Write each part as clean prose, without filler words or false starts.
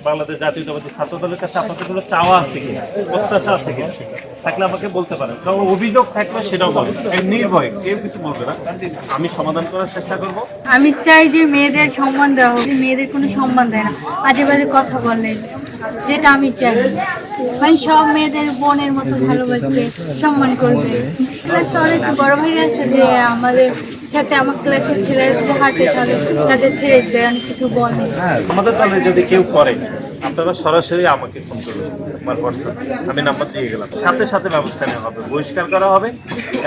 বাংলাদেশ জাতীয়তাবাদী ছাত্র দলের কাছে আপনাদের কোনো চাওয়া আছে কিনা, প্রত্যাশা আছে কিনা, থাকলে আমাকে বলতে পারেন। কারণ অভিযোগ থাকলে সেটাও বলেন, নির্ভয় কেউ কিছু বলবে না, আমি সমাধান করার চেষ্টা করব। আমি চাই যে মেয়েদের সম্মান দেওয়া হোক, মেয়েদের কোনো সম্মান দেয় না, আজে বাজে কথা বলে, যেটা আমি চাই। মানে সব মেয়েদের বোনের মতো ভালোবাসবে, সম্মান করবে। ক্লাসে অনেক বড় ভাই আছে যে আমাদের সাথে আমার ক্লাসের ছেলেরা যদি হাঁটে তাহলে তাদের ছেড়ে দেয়, অনেক কিছু বলে। আমাদের দলে যদি কেউ করে আপনারা সরাসরি আমাকে ফোন করবেন, আমার হোয়াটসঅ্যাপ আমি নাম্বার দিয়ে গেলাম, সাথে সাথে ব্যবস্থা নেওয়া হবে, বহিষ্কার করা হবে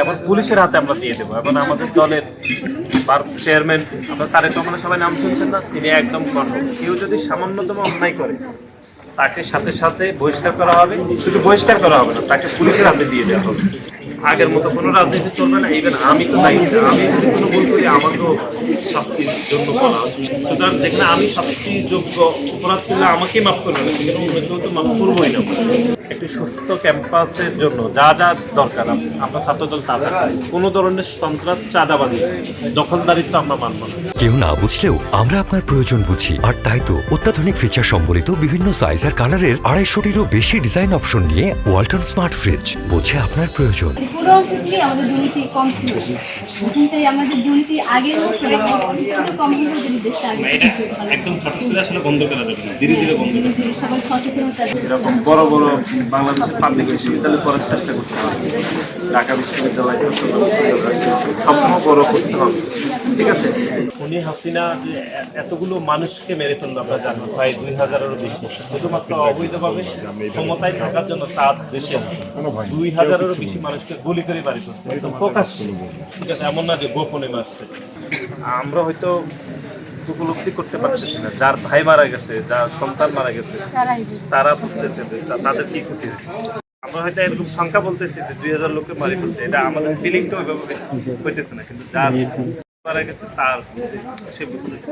এবং পুলিশের হাতে আমরা দিয়ে দেবো। এবং আমাদের দলের চেয়ারম্যান আপনার তারেক রহমানের সবাই নাম শুনছেন না, তিনি একদম কঠোর, কেউ যদি সামান্যতম অন্যায় করে তাকে সাথে সাথে বহিষ্কার করা হবে। শুধু বহিষ্কার করা হবে না, তাকে পুলিশের হাতে দিয়ে দেওয়া হবে। আগের মতো কোনো রাজনীতি চলবে না। ইভেন আমি তো দায়িত্ব, আমি যদি কোনো ভুল করি আমাকেও শাস্তির জন্য বলা হবে। সুতরাং যেখানে আমি শাস্তিযোগ্য অপরাধ করলে আমাকেই মাফ করবে না, সেখানে অন্য কেউ তো মাফ করবোই না। একটি সুস্থ ক্যাম্পাসের জন্য যা যা দরকার আমরা ছাত্রদল তা কোনো ধরনের সন্ত্রাস, চাঁদাবাদী, দখলদারিত্ব আমরা মানব না। কেউ না বুঝলেও আমরা আপনার প্রয়োজন বুঝি, আর তাই তো অত্যাধুনিক ফিচার সম্বলিত বিভিন্ন সাইজ আর কালারের 250-টিরও বেশি ডিজাইন অপশন নিয়ে ওয়ালটন স্মার্ট ফ্রিজ বোঝে আপনার প্রয়োজন। পুরো অংশটি আমাদের দুর্নীতি কম ছিল, ওখানটাই আমাদের দুর্নীতি আগে কম ছিল, দেশটা আগে একদম হঠাৎ করে আসলে বন্ধ করা যাবে না, ধীরে ধীরে বন্ধ করা যাবে। সবাই সচেতনতা এরকম বড় বড় বাংলাদেশের পাবলিক বিশ্ববিদ্যালয় করার চেষ্টা করতে হবে, ঢাকা বিশ্ববিদ্যালয় স্বপ্ন বড় করতে হবে, ঠিক আছে। উনি হাসিনা যে এতগুলো মানুষকে মেরে ফেললো আমরা জানি, প্রায় 2000-এরও বেশি, শুধুমাত্র অবৈধভাবে ক্ষমতায় থাকার জন্য তার দেশে 2000-এরও বেশি মানুষকে গুলি করে বাড়ি করছে, একদম প্রকাশ্যে, ঠিক আছে। এমন না যে গোপনে মারছে। আমরা হয়তো উপলব্ধি করতে পারতেছি না, যার ভাই মারা গেছে, যার সন্তান মারা গেছে, তারা বুঝতেছে যে তাদের কি ক্ষতি হয়েছে। আমরা হয়তো এরকম সংখ্যা বলতেছি যে 2000 লোককে মারি ফেলছে, এটা আমাদের ফিলিংটা ওইভাবে হইতেছে না, কিন্তু যার মারা গেছে তার সে বুঝতেছে।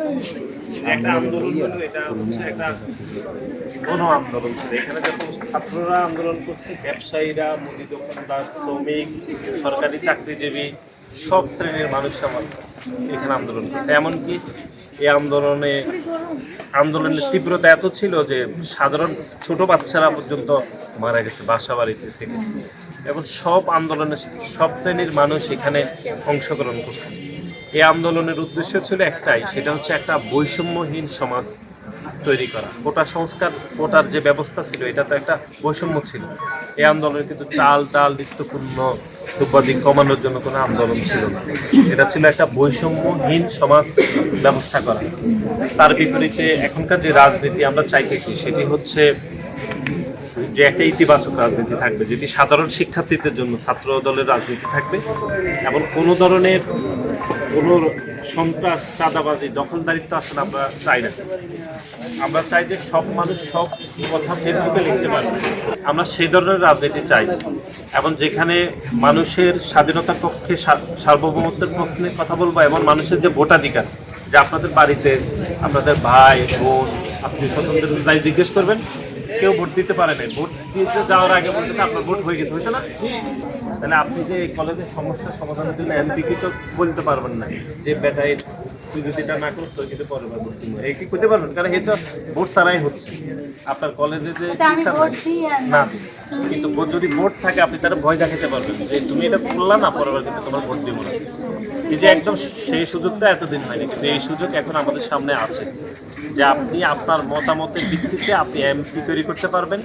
একটা আন্দোলন হলো, এটা হচ্ছে একটা গণ আন্দোলন ছিল। এখানে যখন ছাত্ররা আন্দোলন করছে, ব্যবসায়ীরা, মুদি দোকানদার, শ্রমিক, সরকারি চাকরিজীবী, সব শ্রেণীর মানুষরা এখানে আন্দোলন করছে। এমনকি এই আন্দোলনের তীব্রতা এত ছিল যে সাধারণ ছোট বাচ্চারা পর্যন্ত মারা গেছে বাসা বাড়িতে থেকে। এবং সব আন্দোলনের সব শ্রেণীর মানুষ এখানে অংশগ্রহণ করছে। এই আন্দোলনের উদ্দেশ্য ছিল একটাই, সেটা হচ্ছে একটা বৈষম্যহীন সমাজ তৈরি করা। কোটা সংস্কার, কোটার যে ব্যবস্থা ছিল এটা তো একটা বৈষম্য ছিল। এই আন্দোলনে কিন্তু চাল ডাল নিত্যপূর্ণ দ্রব্যাদি কমানোর জন্য কোনো আন্দোলন ছিল না, এটা ছিল একটা বৈষম্যহীন সমাজ ব্যবস্থা করা। তার বিপরীতে এখনকার যে রাজনীতি আমরা চাইতেছি সেটি হচ্ছে যে একটা ইতিবাচক রাজনীতি থাকবে, যেটি সাধারণ শিক্ষার্থীদের জন্য ছাত্র দলের রাজনীতি থাকবে এবং কোনো ধরনের কোনো সন্ত্রাস, চাঁদাবাজি, দখলদারিত্ব আসলে আমরা চাই না। আমরা চাই যে সব মানুষ সব কথা ফেসবুকে লিখতে পারবে, আমরা সেই ধরনের রাজনীতি চাই। এবং যেখানে মানুষের স্বাধীনতার পক্ষে সার্বভৌমত্বের প্রশ্নে কথা বলবো এবং মানুষের যে ভোটাধিকার, যে আপনাদের বাড়িতে আপনাদের ভাই বোন আত্মীয় স্বজনদের তাই জিজ্ঞেস করবেন, কেউ ভোট দিতে পারে না, ভোট দিতে যাওয়ার আগে বলতেছে আপনার ভোট হয়ে গেছে, হয়েছে না? তাহলে আপনি যে কলেজের সমস্যার সমাধানের জন্য এমপিকে তো বলতে পারবেন না যে বেটাই তুই যদি এটা না করতো কিন্তু পরের বার ভোট দিব, এই কি করতে পারবেন? কারণ এই তো ভোট ছাড়াই হচ্ছে আপনার কলেজে যে না, কিন্তু যদি ভোট থাকে আপনি তারা ভয় দেখাতে পারবেন যে তুমি এটা করলা না, পরের বার কিন্তু তোমার ভোট দিব না। এই যে একদম সেই সুযোগটা এতদিন হয়নি, কিন্তু এই সুযোগ এখন আমাদের সামনে আছে যে আপনি আপনার মতামতের ভিত্তিতে আপনি এমপি তৈরি করতে পারবেন,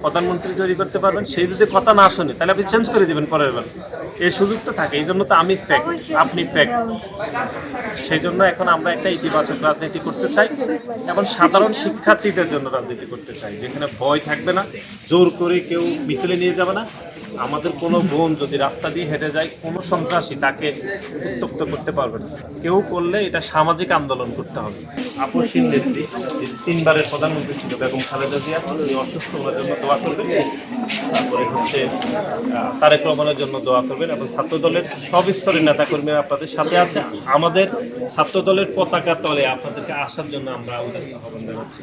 প্রধানমন্ত্রী তৈরি করতে পারবেন। সেই যদি কথা না শোনে তাহলে আপনি চেঞ্জ করে দেবেন পরের বার, এই সুযোগ তো থাকে। এই জন্য তো আমি ফ্যাক্ট, আপনি ফ্যাক্ট। সেই জন্য এখন আমরা একটা ইতিবাচক রাজনীতি করতে চাই এবং সাধারণ শিক্ষার্থীদের জন্য রাজনীতি করতে চাই, যেখানে ভয় থাকবে না, জোর করে কেউ মিছিলে নিয়ে যাবে না। আমাদের কোনো বোন যদি রাস্তা দিয়ে হেঁটে যায়, কোনো সন্ত্রাসী তাকে উত্তপ্ত করতে পারবে না। কেউ করলে এটা সামাজিক আন্দোলন করতে হবে। আপসীন নেত্রী, 3বারের প্রধানমন্ত্রী ছিল বেগম খালেদা জিয়া, উনি অসুস্থ, ওনার জন্য দোয়া করবেন। তারপরে হচ্ছে তারেক রহমানের জন্য দোয়া করবেন এবং ছাত্রদলের সব স্তরের নেতাকর্মীরা আপনাদের সাথে আছে। আমাদের ছাত্রদলের পতাকা তলে আপনাদেরকে আসার জন্য আমরা উদাত্ত আহ্বান জানাচ্ছি।